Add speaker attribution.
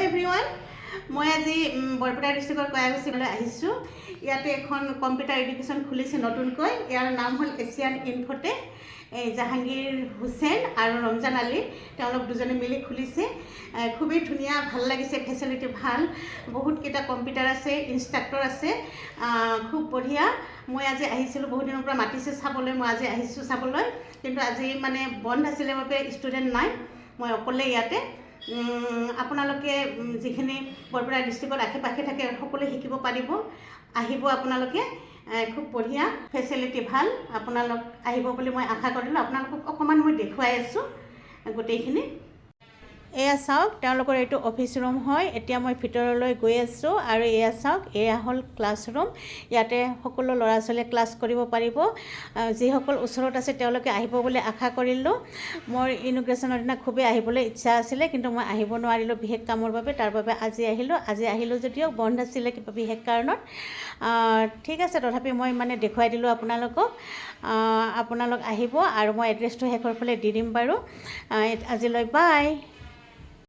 Speaker 1: Everyone মই আজি বৰপেটা ডিষ্ট্ৰিক্টৰ কয়াগুছিলৈ আহিছোঁ। ইয়াতে এখন কম্পিউটাৰ এডুকেশ্যন খুলিছে নতুনকৈ। ইয়াৰ নাম হ'ল এছিয়ান ইনফোটেক। জাহাংগীৰ হুছেইন আৰু ৰমজান আলী তেওঁলোক দুজনে মিলি খুলিছে। খুবেই ধুনীয়া, ভাল লাগিছে, ফেচিলিটি ভাল, বহুতকেইটা কম্পিউটাৰ আছে, ইনষ্ট্ৰাক্টৰ আছে, খুব বঢ়িয়া। মই আজি আহিছিলোঁ, বহুত দিনৰ পৰা মাতিছে চাবলৈ, মই আজি আহিছোঁ চাবলৈ, কিন্তু আজি মানে বন্ধ আছিলে বাবে ষ্টুডেণ্ট নাই, মই অকলে ইয়াতে। আপোনালোকে যিখিনি বৰপেটা ডিষ্ট্ৰিক্টত আশে পাশে থাকে সকলোৱে শিকিব পাৰিব, আহিব আপোনালোকে। খুব বঢ়িয়া, ফেচিলিটি ভাল, আপোনালোক আহিব বুলি মই আশা কৰিলোঁ। আপোনালোকক অকণমান মই দেখুৱাই আছোঁ গোটেইখিনি। এয়া চাওক, তেওঁলোকৰ এইটো অফিচ ৰুম হয়। এতিয়া মই ভিতৰলৈ গৈ আছোঁ আৰু এয়া চাওক, এয়া হ'ল ক্লাছৰুম। ইয়াতে সকলো ল'ৰা ছোৱালীয়ে ক্লাছ কৰিব পাৰিব। যিসকল ওচৰত আছে তেওঁলোকে আহিব বুলি আশা কৰিলোঁ। মোৰ ইনগ্ৰেশ্যনৰ দিনা খুবেই আহিবলৈ ইচ্ছা আছিলে, কিন্তু মই আহিব নোৱাৰিলোঁ বিশেষ কামৰ বাবে। তাৰ বাবে আজি আহিলোঁ যদিও বন্ধ আছিলে কিবা বিশেষ কাৰণত। ঠিক আছে, তথাপি মই মানে দেখুৱাই দিলোঁ আপোনালোকক। আপোনালোক আহিব আৰু মই এড্ৰেছটো শেষৰ ফালে দি দিম বাৰু। আজিলৈ বাই।